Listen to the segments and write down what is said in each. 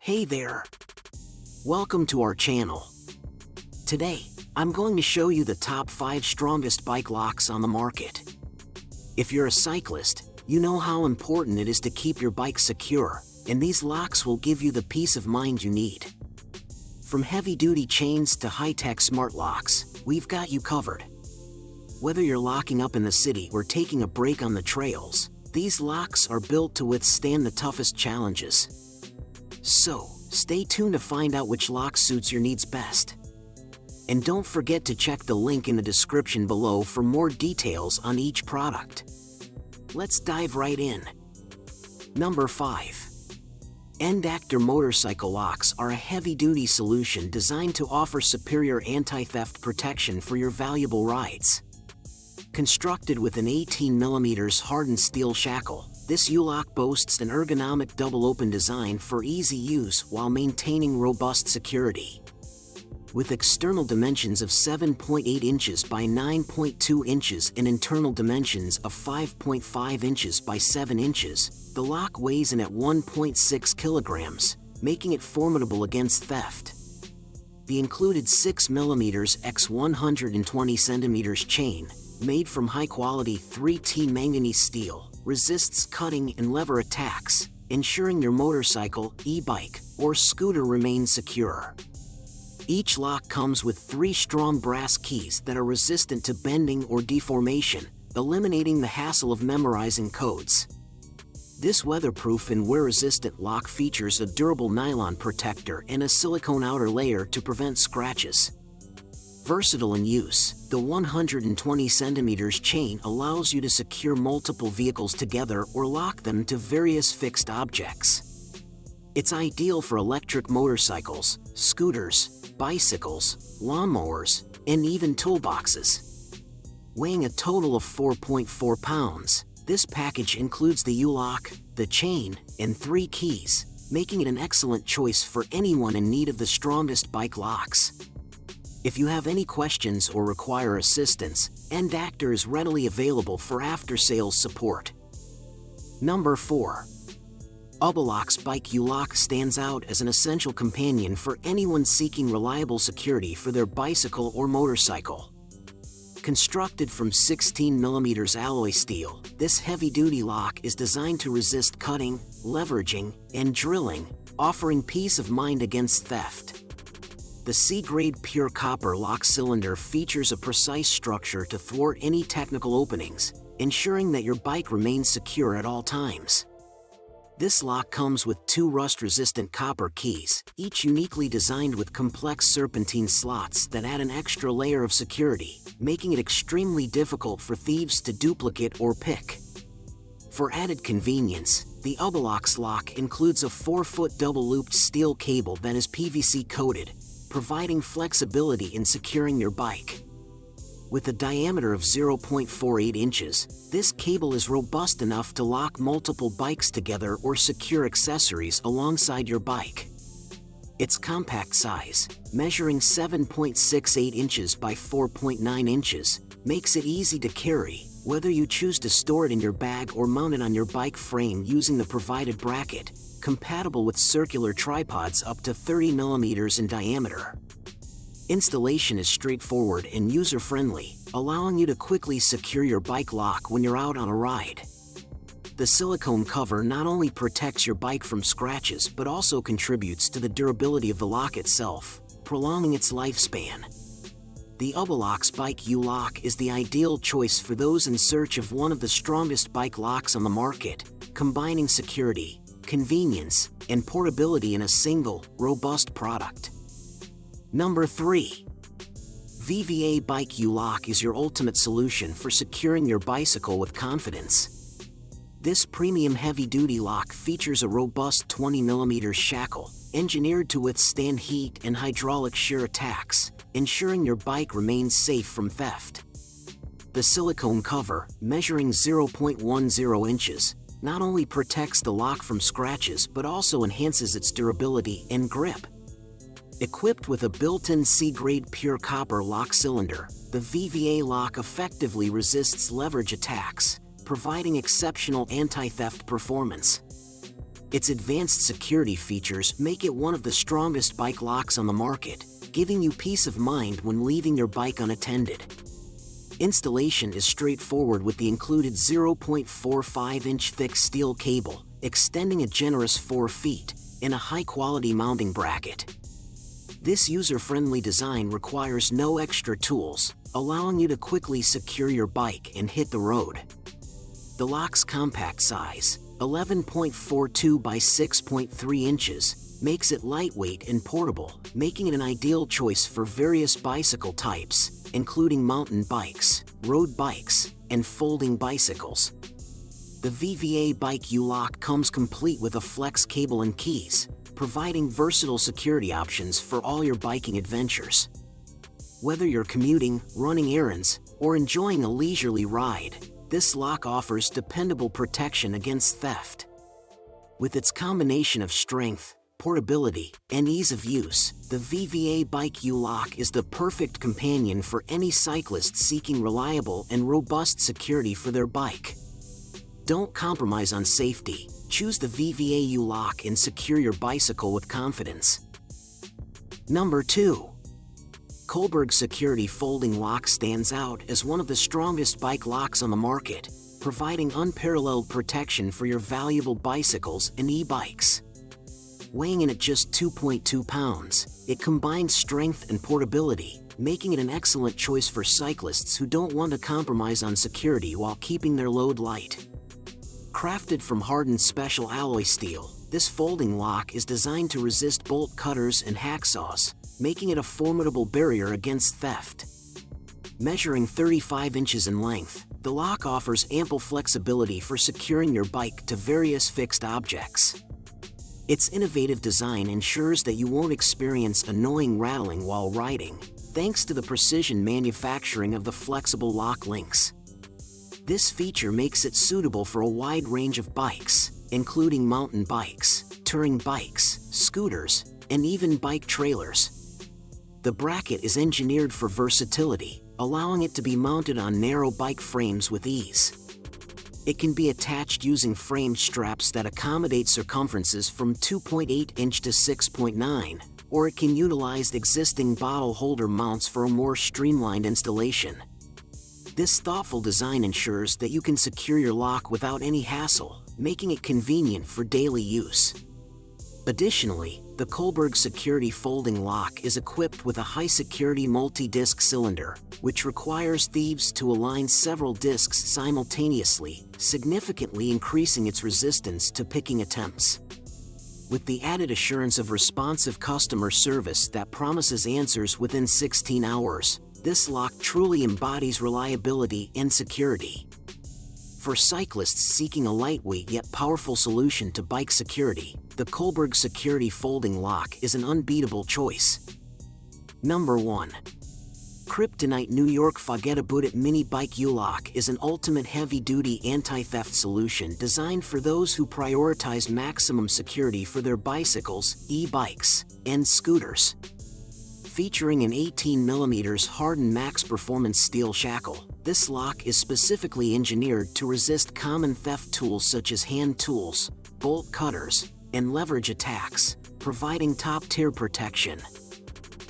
Hey there! Welcome to our channel. Today, I'm going to show you the top 5 strongest bike locks on the market. If you're a cyclist, you know how important it is to keep your bike secure, and these locks will give you the peace of mind you need. From heavy-duty chains to high-tech smart locks, we've got you covered. Whether you're locking up in the city or taking a break on the trails, these locks are built to withstand the toughest challenges. So, stay tuned to find out which lock suits your needs best. And don't forget to check the link in the description below for more details on each product. Let's dive right in. Number 5. Endactor motorcycle locks are a heavy-duty solution designed to offer superior anti-theft protection for your valuable rides. Constructed with an 18mm hardened steel shackle, this U-lock boasts an ergonomic double-open design for easy use while maintaining robust security. With external dimensions of 7.8 inches by 9.2 inches and internal dimensions of 5.5 inches by 7 inches, the lock weighs in at 1.6 kilograms, making it formidable against theft. The included 6mm x 120 cm chain, made from high-quality 3T manganese steel, resists cutting and lever attacks, ensuring your motorcycle, e-bike, or scooter remains secure. Each lock comes with 3 strong brass keys that are resistant to bending or deformation, eliminating the hassle of memorizing codes. This weatherproof and wear-resistant lock features a durable nylon protector and a silicone outer layer to prevent scratches. Versatile in use, the 120 cm chain allows you to secure multiple vehicles together or lock them to various fixed objects. It's ideal for electric motorcycles, scooters, bicycles, lawnmowers, and even toolboxes. Weighing a total of 4.4 pounds, this package includes the U-lock, the chain, and 3 keys, making it an excellent choice for anyone in need of the strongest bike locks. If you have any questions or require assistance, Endactor is readily available for after-sales support. Number 4. Aelock's Bike U-lock stands out as an essential companion for anyone seeking reliable security for their bicycle or motorcycle. Constructed from 16mm alloy steel, this heavy-duty lock is designed to resist cutting, leveraging, and drilling, offering peace of mind against theft. The C-grade pure copper lock cylinder features a precise structure to thwart any technical openings, ensuring that your bike remains secure at all times. This lock comes with 2 rust-resistant copper keys, each uniquely designed with complex serpentine slots that add an extra layer of security, making it extremely difficult for thieves to duplicate or pick. For added convenience, the Aelock's lock includes a 4-foot double-looped steel cable that is PVC-coated, providing flexibility in securing your bike. With a diameter of 0.48 inches, this cable is robust enough to lock multiple bikes together or secure accessories alongside your bike. Its compact size, measuring 7.68 inches by 4.9 inches, makes it easy to carry, whether you choose to store it in your bag or mount it on your bike frame using the provided bracket, compatible with circular tripods up to 30mm in diameter. Installation is straightforward and user-friendly, allowing you to quickly secure your bike lock when you're out on a ride. The silicone cover not only protects your bike from scratches but also contributes to the durability of the lock itself, prolonging its lifespan. The Aelock's Bike U-lock is the ideal choice for those in search of one of the strongest bike locks on the market, combining security, convenience, and portability in a single, robust product. Number 3. VVA Bike U-lock is your ultimate solution for securing your bicycle with confidence. This premium heavy-duty lock features a robust 20mm shackle, engineered to withstand heat and hydraulic shear attacks, ensuring your bike remains safe from theft. The silicone cover, measuring 0.10 inches, not only protects the lock from scratches but also enhances its durability and grip. Equipped with a built-in C-grade pure copper lock cylinder, the VVA lock effectively resists leverage attacks, providing exceptional anti-theft performance. Its advanced security features make it one of the strongest bike locks on the market, giving you peace of mind when leaving your bike unattended. Installation is straightforward with the included 0.45-inch thick steel cable, extending a generous 4 feet, and a high-quality mounting bracket. This user-friendly design requires no extra tools, allowing you to quickly secure your bike and hit the road. The lock's compact size, 11.42 by 6.3 inches, makes it lightweight and portable, making it an ideal choice for various bicycle types, including mountain bikes, road bikes, and folding bicycles. The VVA Bike Aelock comes complete with a flex cable and keys, providing versatile security options for all your biking adventures. Whether you're commuting, running errands, or enjoying a leisurely ride, this lock offers dependable protection against theft. With its combination of strength, portability, and ease of use, the VVA Bike Aelock is the perfect companion for any cyclist seeking reliable and robust security for their bike. Don't compromise on safety. Choose the VVA Aelock and secure your bicycle with confidence. Number 2. Colberg Security Folding Lock stands out as one of the strongest bike locks on the market, providing unparalleled protection for your valuable bicycles and e-bikes. Weighing in at just 2.2 pounds, it combines strength and portability, making it an excellent choice for cyclists who don't want to compromise on security while keeping their load light. Crafted from hardened special alloy steel, this folding lock is designed to resist bolt cutters and hacksaws, making it a formidable barrier against theft. Measuring 35 inches in length, the lock offers ample flexibility for securing your bike to various fixed objects. Its innovative design ensures that you won't experience annoying rattling while riding, thanks to the precision manufacturing of the flexible lock links. This feature makes it suitable for a wide range of bikes, including mountain bikes, touring bikes, scooters, and even bike trailers. The bracket is engineered for versatility, allowing it to be mounted on narrow bike frames with ease. It can be attached using frame straps that accommodate circumferences from 2.8 inch to 6.9, or it can utilize existing bottle holder mounts for a more streamlined installation. This thoughtful design ensures that you can secure your lock without any hassle, making it convenient for daily use. Additionally, the Colberg Security Folding Lock is equipped with a high-security multi-disc cylinder, which requires thieves to align several discs simultaneously, significantly increasing its resistance to picking attempts. With the added assurance of responsive customer service that promises answers within 16 hours, this lock truly embodies reliability and security. For cyclists seeking a lightweight yet powerful solution to bike security, the Colberg Security Folding Lock is an unbeatable choice. Number 1. Kryptonite New York Forget About It Mini Bike Aelock is an ultimate heavy-duty anti-theft solution designed for those who prioritize maximum security for their bicycles, e-bikes, and scooters. Featuring an 18mm hardened max performance steel shackle, this lock is specifically engineered to resist common theft tools such as hand tools, bolt cutters, and leverage attacks, providing top-tier protection.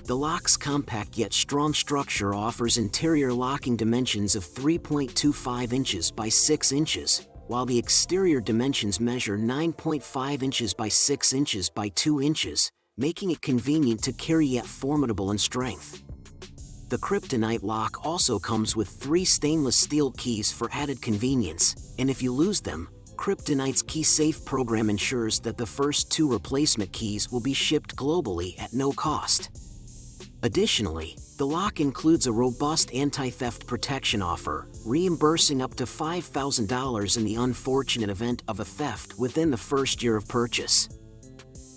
The lock's compact yet strong structure offers interior locking dimensions of 3.25 inches by 6 inches, while the exterior dimensions measure 9.5 inches by 6 inches by 2 inches, making it convenient to carry yet formidable in strength. The Kryptonite lock also comes with 3 stainless steel keys for added convenience, and if you lose them, Kryptonite's Key Safe program ensures that the first 2 replacement keys will be shipped globally at no cost. Additionally, the lock includes a robust anti-theft protection offer, reimbursing up to $5,000 in the unfortunate event of a theft within the first year of purchase.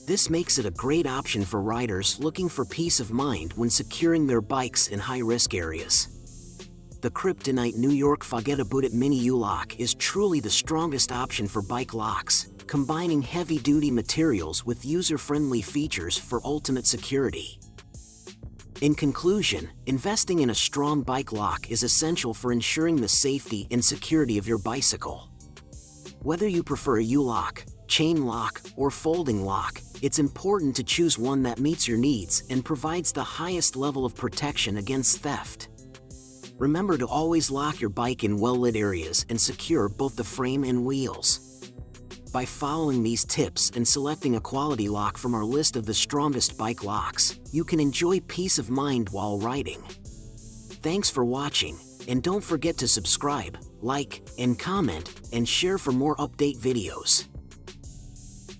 This makes it a great option for riders looking for peace of mind when securing their bikes in high-risk areas. The Kryptonite New York Forget About It Mini Aelock is truly the strongest option for bike locks, combining heavy-duty materials with user-friendly features for ultimate security. In conclusion, investing in a strong bike lock is essential for ensuring the safety and security of your bicycle. Whether you prefer a Aelock, chain lock, or folding lock, it's important to choose one that meets your needs and provides the highest level of protection against theft. Remember to always lock your bike in well-lit areas and secure both the frame and wheels. By following these tips and selecting a quality lock from our list of the strongest bike locks, you can enjoy peace of mind while riding. Thanks for watching, and don't forget to subscribe, like, and comment, and share for more update videos.